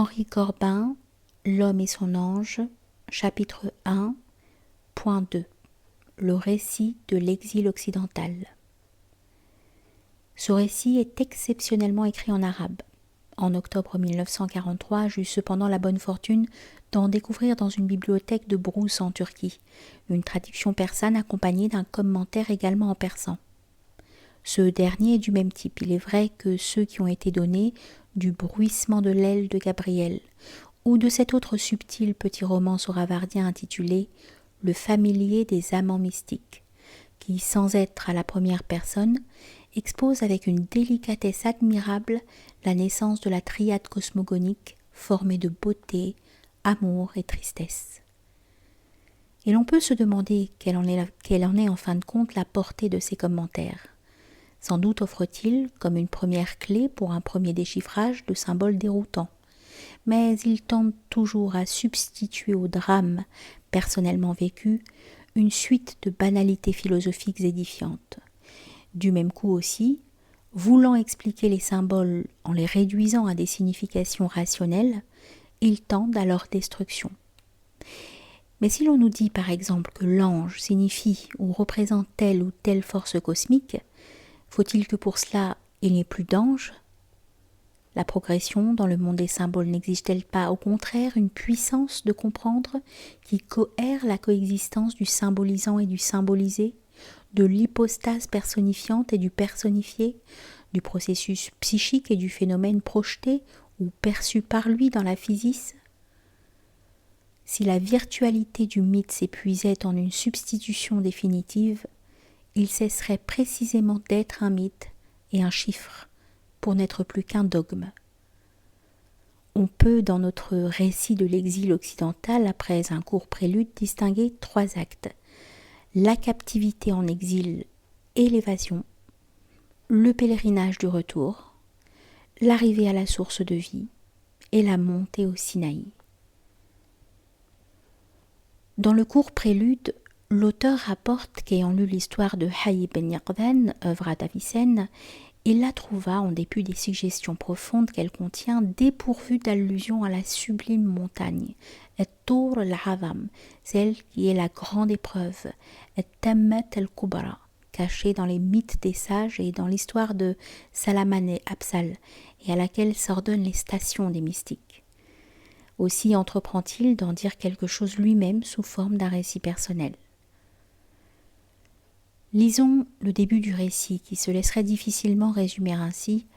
Henri Corbin, L'homme et son ange, chapitre 1, point 2. Le récit de l'exil occidental. Ce récit est exceptionnellement écrit en arabe. En octobre 1943, j'eus cependant la bonne fortune d'en découvrir dans une bibliothèque de Brousse en Turquie, une traduction persane accompagnée d'un commentaire également en persan. Ce dernier est du même type, il est vrai que ceux qui ont été donnés du bruissement de l'aile de Gabriel, ou de cet autre subtil petit roman sauravardien intitulé Le familier des amants mystiques, qui, sans être à la première personne, expose avec une délicatesse admirable la naissance de la triade cosmogonique formée de beauté, amour et tristesse. Et l'on peut se demander quelle en est en fin de compte la portée de ces commentaires. Sans doute offre-t-il comme une première clé pour un premier déchiffrage de symboles déroutants, mais il tente toujours à substituer au drame personnellement vécu une suite de banalités philosophiques édifiantes. Du même coup aussi, voulant expliquer les symboles en les réduisant à des significations rationnelles, ils tendent à leur destruction. Mais si l'on nous dit par exemple que l'ange signifie ou représente telle ou telle force cosmique, faut-il que pour cela il n'y ait plus d'anges ? La progression dans le monde des symboles n'exige-t-elle pas au contraire une puissance de comprendre qui cohère la coexistence du symbolisant et du symbolisé, de l'hypostase personnifiante et du personnifié, du processus psychique et du phénomène projeté ou perçu par lui dans la physis ? Si la virtualité du mythe s'épuisait en une substitution définitive, il cesserait précisément d'être un mythe et un chiffre, pour n'être plus qu'un dogme. On peut, dans notre récit de l'exil occidental, après un court prélude, distinguer 3 actes. La captivité en exil et l'évasion, le pèlerinage du retour, l'arrivée à la source de vie et la montée au Sinaï. Dans le court prélude, l'auteur rapporte qu'ayant lu l'histoire de Hayy Ben Yaqdhan, œuvre à Avicenne, il la trouva, en dépit des suggestions profondes qu'elle contient, dépourvue d'allusion à la sublime montagne, Tour al-Azam, celle qui est la grande épreuve, Tammat al-Kubra, cachée dans les mythes des sages et dans l'histoire de Salaman et Absal, et à laquelle s'ordonnent les stations des mystiques. Aussi entreprend-il d'en dire quelque chose lui-même sous forme d'un récit personnel. Lisons le début du récit qui se laisserait difficilement résumer ainsi.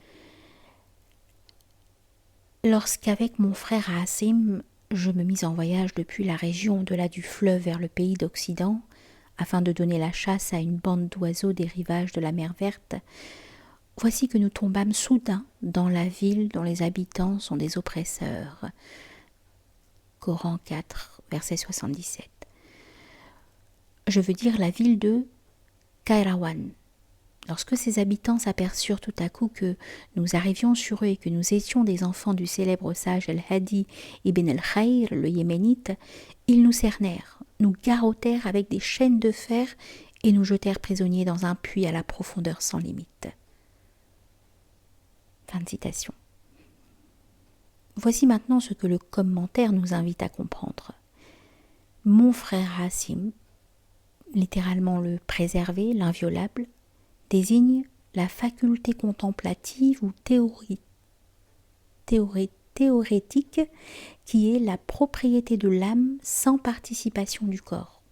Lorsqu'avec mon frère Hassim, je me mis en voyage depuis la région au-delà du fleuve vers le pays d'Occident, afin de donner la chasse à une bande d'oiseaux des rivages de la mer Verte, voici que nous tombâmes soudain dans la ville dont les habitants sont des oppresseurs. Coran 4, verset 77. Je veux dire la ville de Kairawan. Lorsque ses habitants s'aperçurent tout à coup que nous arrivions sur eux et que nous étions des enfants du célèbre sage Al-Hadi ibn al-Khayr, le Yéménite, ils nous cernèrent, nous garrottèrent avec des chaînes de fer et nous jetèrent prisonniers dans un puits à la profondeur sans limite. Fin de citation. Voici maintenant ce que le commentaire nous invite à comprendre. Mon frère Hassim, littéralement le préservé, l'inviolable, désigne la faculté contemplative ou théorétique qui est la propriété de l'âme sans participation du corps.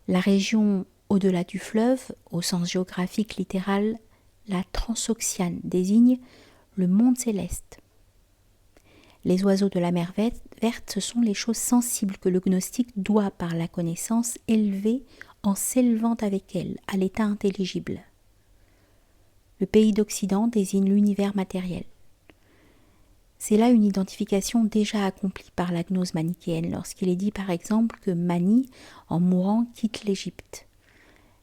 La région au-delà du fleuve, au sens géographique littéral, la Transoxiane désigne le monde céleste. Les oiseaux de la mer verte, ce sont les choses sensibles que le gnostique doit, par la connaissance, élever en s'élevant avec elle à l'état intelligible. Le pays d'Occident désigne l'univers matériel. C'est là une identification déjà accomplie par la gnose manichéenne lorsqu'il est dit par exemple que Mani, en mourant, quitte l'Égypte.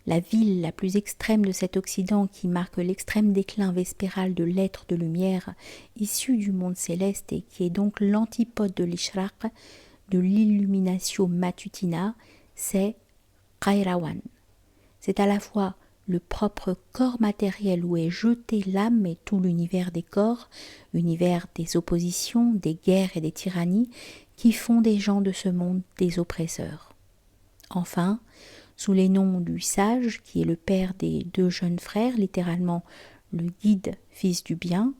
La ville la plus extrême de cet Occident qui marque l'extrême déclin vespéral de l'être de lumière issu du monde céleste et qui est donc l'antipode de l'Ishraq, de l'illuminatio matutina, c'est Kairawan. C'est à la fois le propre corps matériel où est jeté l'âme et tout l'univers des corps, univers des oppositions, des guerres et des tyrannies, qui font des gens de ce monde des oppresseurs. Enfin, sous les noms du sage, qui est le père des deux jeunes frères, littéralement le guide, fils du bien,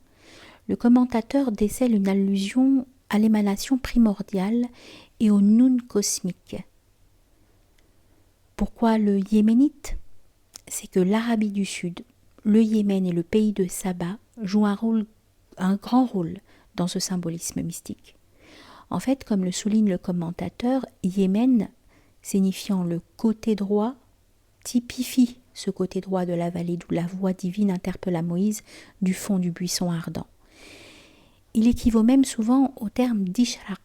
le commentateur décèle une allusion à l'émanation primordiale et au nun cosmique. Pourquoi le yéménite ? C'est que l'Arabie du Sud, le Yémen et le pays de Saba jouent un grand rôle dans ce symbolisme mystique. En fait, comme le souligne le commentateur, Yémen, signifiant le côté droit, typifie ce côté droit de la vallée d'où la voix divine interpella Moïse du fond du buisson ardent. Il équivaut même souvent au terme d'Ishraq.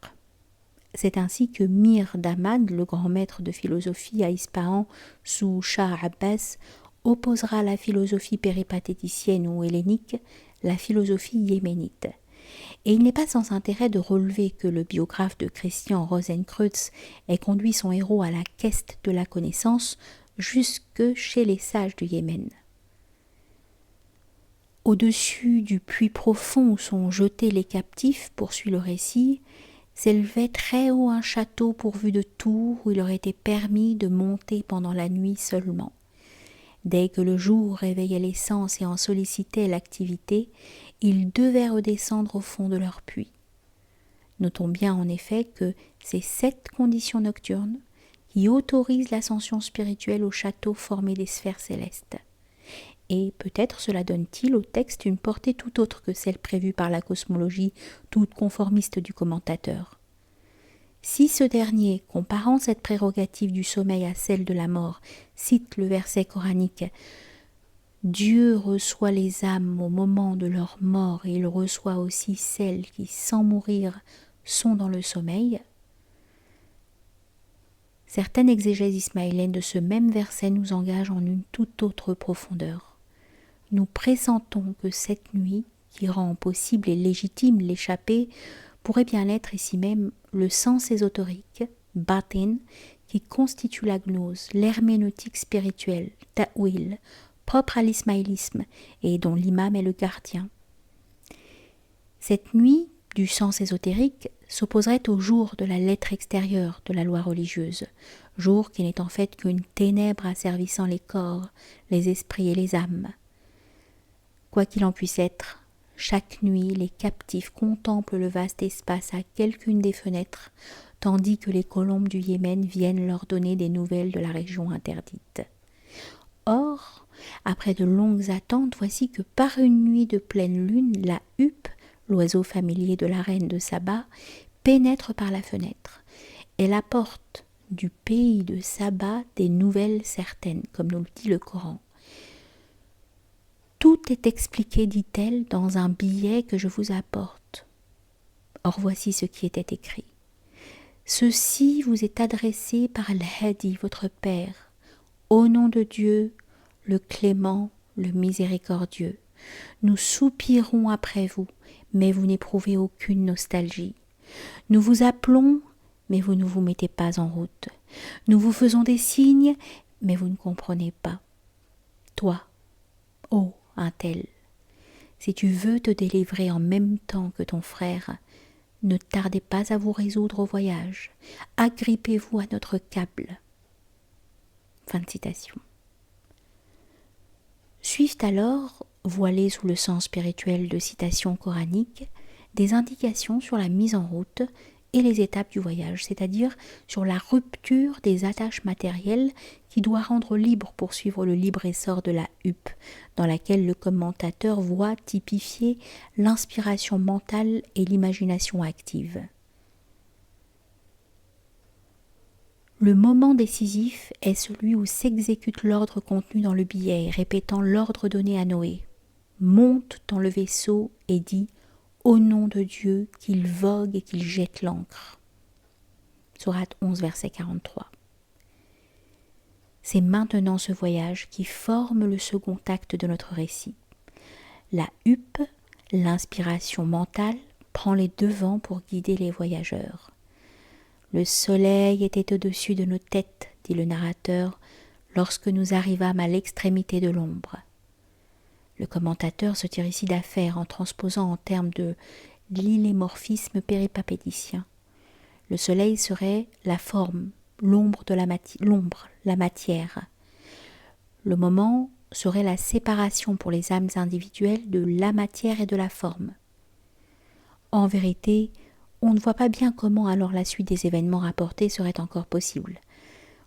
C'est ainsi que Mir Damad, le grand maître de philosophie à Ispahan sous Shah Abbas, opposera la philosophie péripatéticienne ou hellénique, la philosophie yéménite. Et il n'est pas sans intérêt de relever que le biographe de Christian Rosenkreutz ait conduit son héros à la quête de la connaissance jusque chez les sages du Yémen. Au-dessus du puits profond où sont jetés les captifs, poursuit le récit, s'élevait très haut un château pourvu de tours où il leur était permis de monter pendant la nuit seulement. Dès que le jour réveillait les sens et en sollicitait l'activité, ils devaient redescendre au fond de leur puits. Notons bien en effet que c'est cette condition nocturne qui autorise l'ascension spirituelle au château formé des sphères célestes. Et peut-être cela donne-t-il au texte une portée tout autre que celle prévue par la cosmologie toute conformiste du commentateur. Si ce dernier, comparant cette prérogative du sommeil à celle de la mort, cite le verset coranique « Dieu reçoit les âmes au moment de leur mort et il reçoit aussi celles qui, sans mourir, sont dans le sommeil », certaines exégèses ismaéliennes de ce même verset nous engagent en une toute autre profondeur. Nous pressentons que cette nuit, qui rend possible et légitime l'échappée, pourrait bien être ici même le sens ésotérique, batin, qui constitue la gnose, l'herméneutique spirituelle, ta'wil, propre à l'ismaélisme et dont l'imam est le gardien. Cette nuit du sens ésotérique s'opposerait au jour de la lettre extérieure de la loi religieuse, jour qui n'est en fait qu'une ténèbre asservissant les corps, les esprits et les âmes. Quoi qu'il en puisse être, chaque nuit les captifs contemplent le vaste espace à quelqu'une des fenêtres, tandis que les colombes du Yémen viennent leur donner des nouvelles de la région interdite. Or, après de longues attentes, voici que par une nuit de pleine lune, la huppe, l'oiseau familier de la reine de Saba, pénètre par la fenêtre. Elle apporte du pays de Saba des nouvelles certaines, comme nous le dit le Coran. Tout est expliqué, dit-elle, dans un billet que je vous apporte. Or voici ce qui était écrit. Ceci vous est adressé par Al-Hadi, votre père, au nom de Dieu, le clément, le miséricordieux. Nous soupirons après vous, mais vous n'éprouvez aucune nostalgie. Nous vous appelons, mais vous ne vous mettez pas en route. Nous vous faisons des signes, mais vous ne comprenez pas. Toi, ô un tel, si tu veux te délivrer en même temps que ton frère, ne tardez pas à vous résoudre au voyage. Agrippez-vous à notre câble. Fin de citation. Suivent alors, voilées sous le sens spirituel de citations coraniques, des indications sur la mise en route et les étapes du voyage, c'est-à-dire sur la rupture des attaches matérielles qui doit rendre libre pour suivre le libre essor de la huppe, dans laquelle le commentateur voit typifier l'inspiration mentale et l'imagination active. Le moment décisif est celui où s'exécute l'ordre contenu dans le billet, répétant l'ordre donné à Noé. Monte dans le vaisseau et dis « Au nom de Dieu, qu'il vogue et qu'il jette l'ancre ». Sourate 11, verset 43. C'est maintenant ce voyage qui forme le second acte de notre récit. La huppe, l'inspiration mentale, prend les devants pour guider les voyageurs. Le soleil était au-dessus de nos têtes, dit le narrateur, lorsque nous arrivâmes à l'extrémité de l'ombre. Le commentateur se tire ici d'affaire en transposant en termes de l'illémorphisme péripapédicien. Le soleil serait la forme, l'ombre, la matière. Le moment serait la séparation pour les âmes individuelles de la matière et de la forme. En vérité, on ne voit pas bien comment alors la suite des événements rapportés serait encore possible.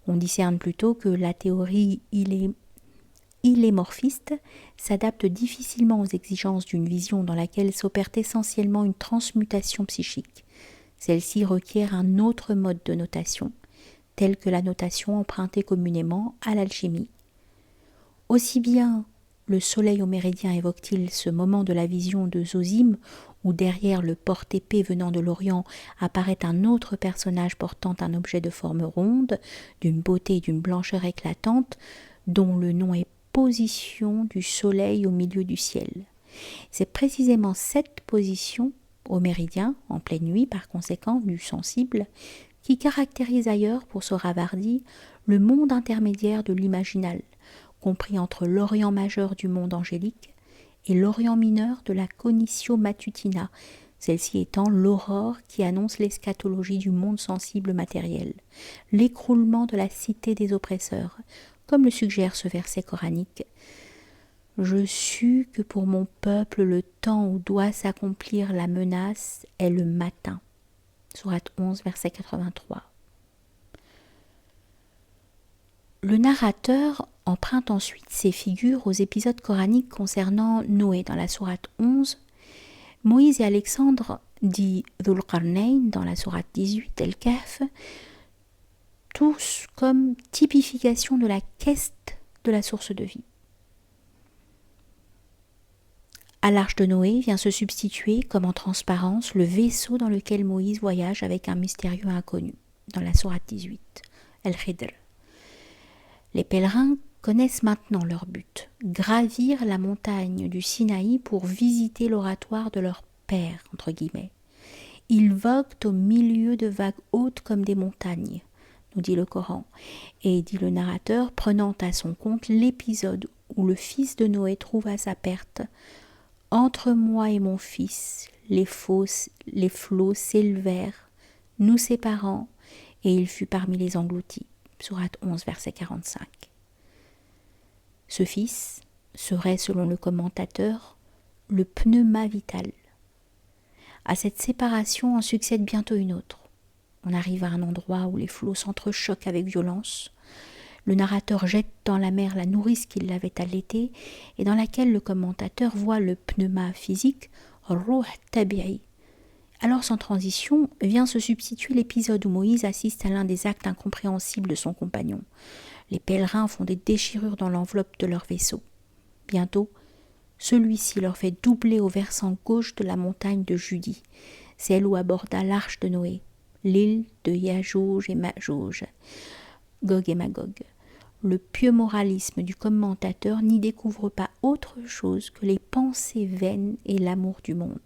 On discerne plutôt que la théorie illémorphiste s'adapte difficilement aux exigences d'une vision dans laquelle s'opère essentiellement une transmutation psychique. Celle-ci requiert un autre mode de notation, tel que la notation empruntée communément à l'alchimie. Aussi bien le soleil au méridien évoque-t-il ce moment de la vision de Zosime, où derrière le porte-épée venant de l'Orient apparaît un autre personnage portant un objet de forme ronde, d'une beauté et d'une blancheur éclatante, dont le nom est position du soleil au milieu du ciel. C'est précisément cette position, au méridien, en pleine nuit par conséquent, du sensible, qui caractérise ailleurs, pour Sohravardi, le monde intermédiaire de l'imaginal, compris entre l'Orient majeur du monde angélique et l'Orient mineur de la cognitio matutina, celle-ci étant l'aurore qui annonce l'eschatologie du monde sensible matériel, l'écroulement de la cité des oppresseurs, comme le suggère ce verset coranique. « Je sus que pour mon peuple le temps où doit s'accomplir la menace est le matin. » Sourate 11, verset 83. Le narrateur emprunte ensuite ces figures aux épisodes coraniques concernant Noé dans la sourate 11, Moïse et Alexandre, dit Dhul Qarnayn dans la sourate 18, El-Kahf, tous comme typification de la quête de la source de vie. À l'arche de Noé vient se substituer, comme en transparence, le vaisseau dans lequel Moïse voyage avec un mystérieux inconnu, dans la sourate 18, El-Khidr. Les pèlerins connaissent maintenant leur but, gravir la montagne du Sinaï pour visiter l'oratoire de leur père, entre guillemets. Ils voguent au milieu de vagues hautes comme des montagnes, nous dit le Coran, et dit le narrateur, prenant à son compte l'épisode où le fils de Noé trouve à sa perte « Entre moi et mon fils, les flots s'élevèrent, nous séparant, et il fut parmi les engloutis. » Sourate 11, verset 45. Ce fils serait, selon le commentateur, le pneuma vital. À cette séparation en succède bientôt une autre. On arrive à un endroit où les flots s'entrechoquent avec violence. Le narrateur jette dans la mer la nourrice qui l'avait allaitée et dans laquelle le commentateur voit le pneuma physique, Ruh Tabi'i. Alors sans transition vient se substituer l'épisode où Moïse assiste à l'un des actes incompréhensibles de son compagnon. Les pèlerins font des déchirures dans l'enveloppe de leur vaisseau. Bientôt, celui-ci leur fait doubler au versant gauche de la montagne de Judie, celle où aborda l'arche de Noé, l'île de Yajouj et Majouj, Gog et Magog. Le pieux moralisme du commentateur n'y découvre pas autre chose que les pensées vaines et l'amour du monde.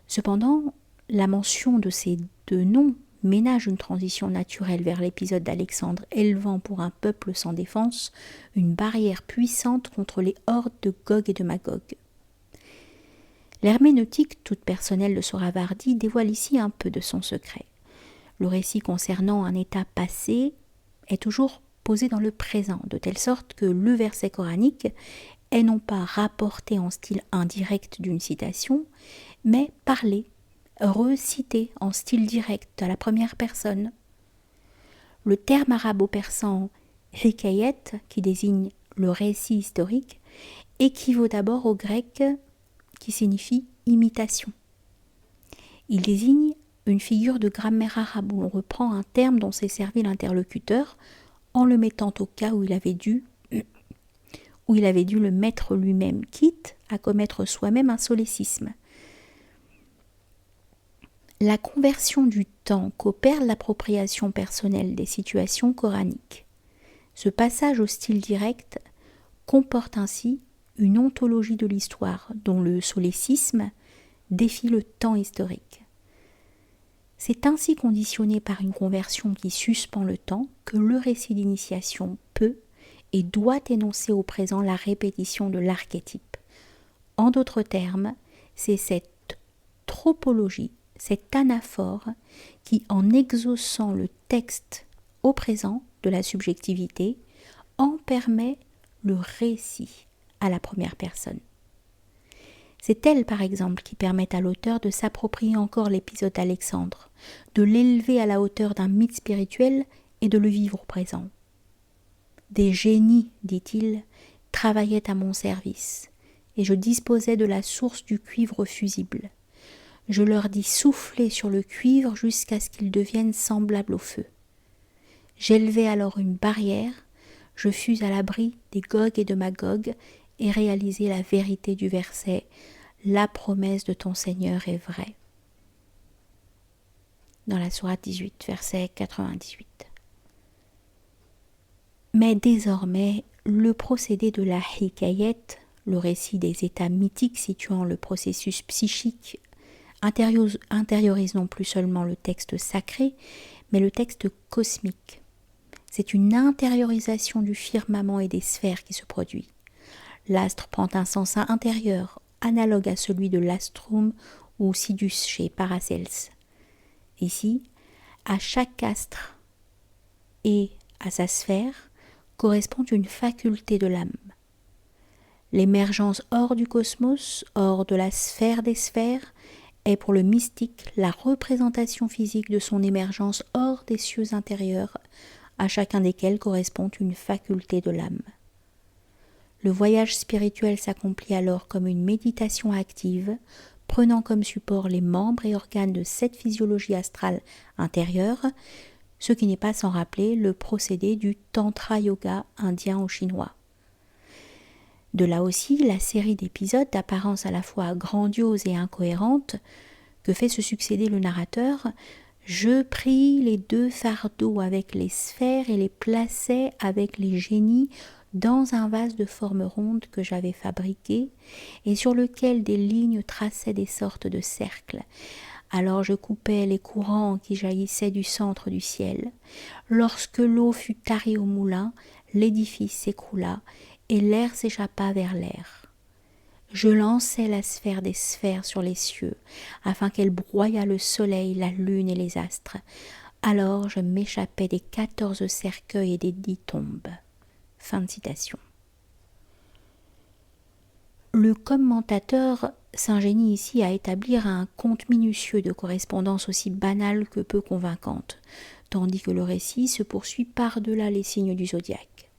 Cependant, la mention de ces deux noms ménage une transition naturelle vers l'épisode d'Alexandre élevant pour un peuple sans défense une barrière puissante contre les hordes de Gog et de Magog. L'herméneutique toute personnelle de Sohravardi dévoile ici un peu de son secret. Le récit concernant un état passé est toujours posé dans le présent, de telle sorte que le verset coranique est non pas rapporté en style indirect d'une citation, mais parlé, recité en style direct à la première personne. Le terme arabo-persan hikayet, qui désigne le récit historique, équivaut d'abord au grec qui signifie imitation. Il désigne une figure de grammaire arabe où l'on reprend un terme dont s'est servi l'interlocuteur en le mettant au cas où il avait dû le mettre lui-même, quitte à commettre soi-même un solécisme. La conversion du temps qu'opère l'appropriation personnelle des situations coraniques. Ce passage au style direct comporte ainsi une ontologie de l'histoire dont le solécisme défie le temps historique. C'est ainsi conditionné par une conversion qui suspend le temps que le récit d'initiation peut et doit énoncer au présent la répétition de l'archétype. En d'autres termes, c'est cette tropologie, cette anaphore qui, en exaucant le texte au présent de la subjectivité, en permet le récit à la première personne. C'est elle, par exemple, qui permet à l'auteur de s'approprier encore l'épisode d'Alexandre, de l'élever à la hauteur d'un mythe spirituel et de le vivre au présent. Des génies, dit-il, travaillaient à mon service, et je disposais de la source du cuivre fusible. Je leur dis souffler sur le cuivre jusqu'à ce qu'il devienne semblable au feu. J'élevai alors une barrière, je fus à l'abri des Gog et de Magog, et réalisai la vérité du verset « La promesse de ton Seigneur est vraie » dans la sourate 18, verset 98. Mais désormais, le procédé de la hikayet, le récit des états mythiques situant le processus psychique, intériorise non plus seulement le texte sacré, mais le texte cosmique. C'est une intériorisation du firmament et des sphères qui se produit. L'astre prend un sens intérieur, analogue à celui de l'astrum ou Sidus chez Paracels. Ici, à chaque astre et à sa sphère correspond une faculté de l'âme. L'émergence hors du cosmos, hors de la sphère des sphères, est pour le mystique la représentation physique de son émergence hors des cieux intérieurs, à chacun desquels correspond une faculté de l'âme. Le voyage spirituel s'accomplit alors comme une méditation active, prenant comme support les membres et organes de cette physiologie astrale intérieure, ce qui n'est pas sans rappeler le procédé du Tantra Yoga indien ou chinois. De là aussi la série d'épisodes d'apparence à la fois grandiose et incohérente que fait se succéder le narrateur. Je pris les deux fardeaux avec les sphères et les plaçai avec les génies dans un vase de forme ronde que j'avais fabriqué et sur lequel des lignes traçaient des sortes de cercles. Alors je coupai les courants qui jaillissaient du centre du ciel. Lorsque l'eau fut tarie au moulin, l'édifice s'écroula et l'air s'échappa vers l'air. Je lançai la sphère des sphères sur les cieux, afin qu'elle broyât le soleil, la lune et les astres. Alors je m'échappai des 14 cercueils et des 10 tombes. Fin de citation. Le commentateur s'ingénie ici à établir un compte minutieux de correspondance aussi banale que peu convaincante, tandis que le récit se poursuit par-delà les signes du zodiaque.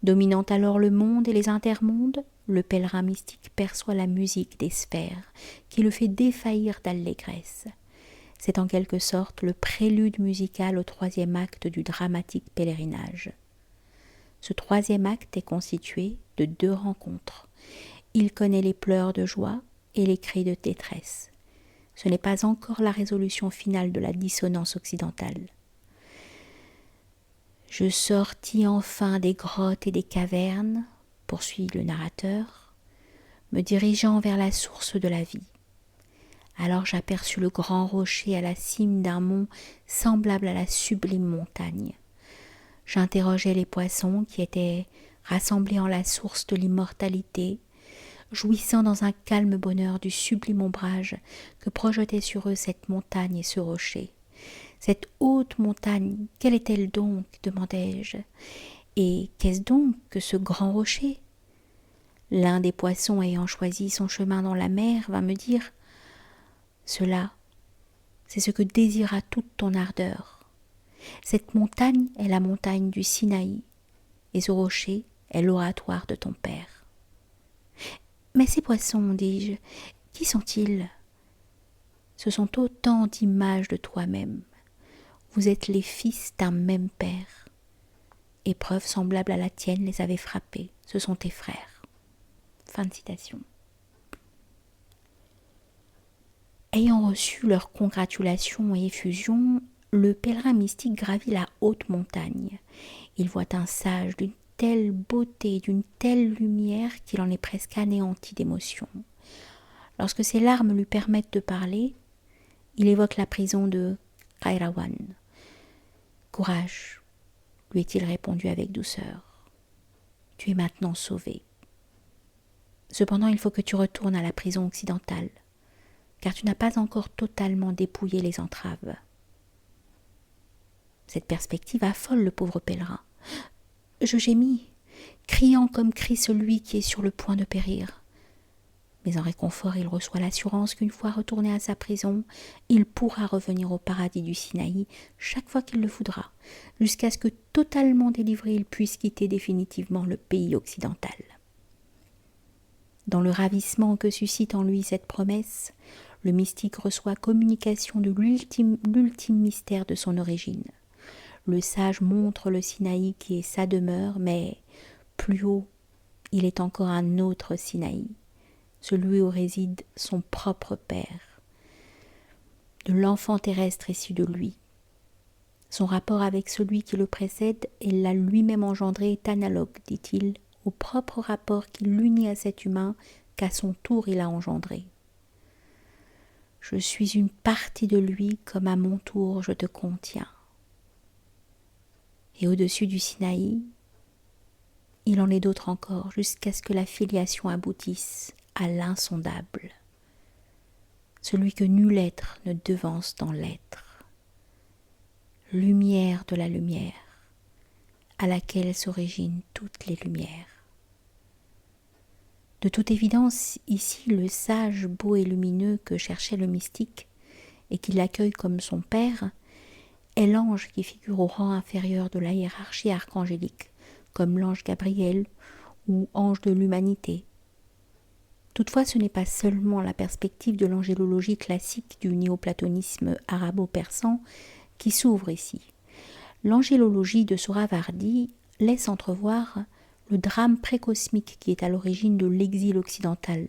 Dominant alors le monde et les intermondes, le pèlerin mystique perçoit la musique des sphères, qui le fait défaillir d'allégresse. C'est en quelque sorte le prélude musical au 3e acte du dramatique pèlerinage. Ce 3e acte est constitué de 2 rencontres. Il connaît les pleurs de joie et les cris de détresse. Ce n'est pas encore la résolution finale de la dissonance occidentale. Je sortis enfin des grottes et des cavernes, poursuit le narrateur, me dirigeant vers la source de la vie. Alors j'aperçus le grand rocher à la cime d'un mont semblable à la sublime montagne. J'interrogeai les poissons qui étaient rassemblés en la source de l'immortalité, jouissant dans un calme bonheur du sublime ombrage que projetaient sur eux cette montagne et ce rocher. Cette haute montagne, quelle est-elle donc ? Demandai-je. Et qu'est-ce donc que ce grand rocher ? L'un des poissons ayant choisi son chemin dans la mer vint me dire « Cela, c'est ce que désira toute ton ardeur. Cette montagne est la montagne du Sinaï, et ce rocher est l'oratoire de ton père. » Mais ces poissons, dis-je, qui sont-ils ? Ce sont autant d'images de toi-même. Vous êtes les fils d'un même père. Épreuves semblables à la tienne les avaient frappés. Ce sont tes frères. Fin de citation. Ayant reçu leurs congratulations et effusions, le pèlerin mystique gravit la haute montagne. Il voit un sage d'une telle beauté, d'une telle lumière qu'il en est presque anéanti d'émotion. Lorsque ses larmes lui permettent de parler, il évoque la prison de Kairawan. « Courage », lui est-il répondu avec douceur. Tu es maintenant sauvé. Cependant, il faut que tu retournes à la prison occidentale, car tu n'as pas encore totalement dépouillé les entraves. » Cette perspective affole le pauvre pèlerin. Je gémis, criant comme crie celui qui est sur le point de périr. Mais en réconfort, il reçoit l'assurance qu'une fois retourné à sa prison, il pourra revenir au paradis du Sinaï chaque fois qu'il le voudra, jusqu'à ce que totalement délivré, il puisse quitter définitivement le pays occidental. Dans le ravissement que suscite en lui cette promesse, le mystique reçoit communication de l'ultime mystère de son origine. Le sage montre le Sinaï qui est sa demeure, mais plus haut, il est encore un autre Sinaï, celui où réside son propre père, de l'enfant terrestre issu de lui. Son rapport avec celui qui le précède et l'a lui-même engendré est analogue, dit-il, au propre rapport qui l'unit à cet humain qu'à son tour il a engendré. Je suis une partie de lui, comme à mon tour je te contiens. Et au-dessus du Sinaï, il en est d'autres encore, jusqu'à ce que la filiation aboutisse à l'insondable, celui que nul être ne devance dans l'être, lumière de la lumière, à laquelle s'originent toutes les lumières. De toute évidence, ici, le sage, beau et lumineux que cherchait le mystique, et qui l'accueille comme son père, est l'ange qui figure au rang inférieur de la hiérarchie archangélique, comme l'ange Gabriel ou ange de l'humanité. Toutefois, ce n'est pas seulement la perspective de l'angélologie classique du néoplatonisme arabo-persan qui s'ouvre ici. L'angélologie de Sohrawardi laisse entrevoir le drame précosmique qui est à l'origine de l'exil occidental,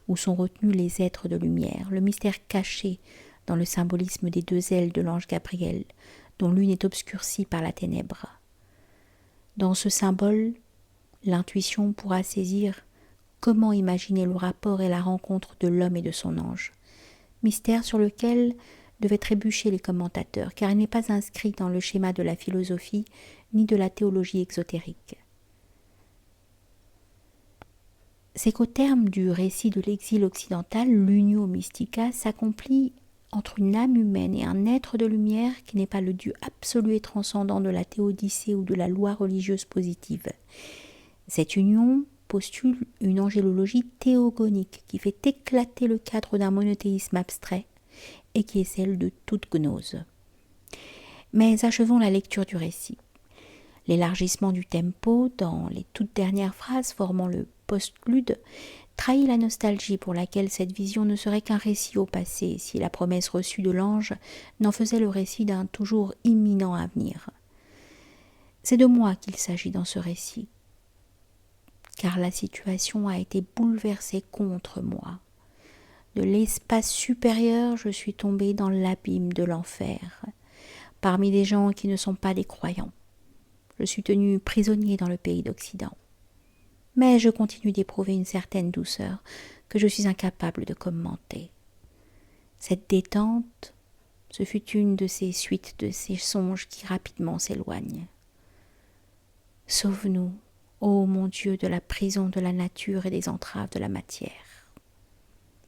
où sont retenus les êtres de lumière, le mystère caché dans le symbolisme des deux ailes de l'ange Gabriel, dont l'une est obscurcie par la ténèbre. Dans ce symbole, l'intuition pourra saisir comment imaginer le rapport et la rencontre de l'homme et de son ange, mystère sur lequel devaient trébucher les commentateurs, car il n'est pas inscrit dans le schéma de la philosophie ni de la théologie exotérique. C'est qu'au terme du récit de l'exil occidental, l'unio mystica s'accomplit entre une âme humaine et un être de lumière qui n'est pas le Dieu absolu et transcendant de la théodicée ou de la loi religieuse positive. Cette union postule une angélologie théogonique qui fait éclater le cadre d'un monothéisme abstrait et qui est celle de toute gnose. Mais achevons la lecture du récit. L'élargissement du tempo dans les toutes dernières phrases formant le postlude trahit la nostalgie pour laquelle cette vision ne serait qu'un récit au passé si la promesse reçue de l'ange n'en faisait le récit d'un toujours imminent avenir. C'est de moi qu'il s'agit dans ce récit, car la situation a été bouleversée contre moi. De l'espace supérieur, je suis tombée dans l'abîme de l'enfer, parmi des gens qui ne sont pas des croyants. Je suis tenu prisonnier dans le pays d'Occident. Mais je continue d'éprouver une certaine douceur que je suis incapable de commenter. Cette détente, ce fut une de ces suites de ces songes qui rapidement s'éloignent. Sauve-nous, ô mon Dieu, de la prison de la nature et des entraves de la matière.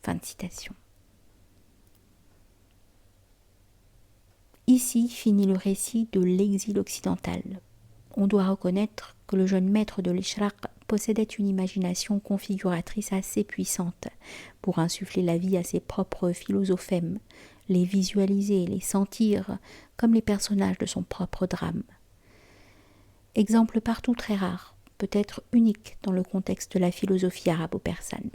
Fin de citation. Ici finit le récit de l'exil occidental. On doit reconnaître que le jeune maître de l'Ishraq possédait une imagination configuratrice assez puissante pour insuffler la vie à ses propres philosophèmes, les visualiser, les sentir comme les personnages de son propre drame. Exemple partout très rare, peut-être unique dans le contexte de la philosophie arabo-persane.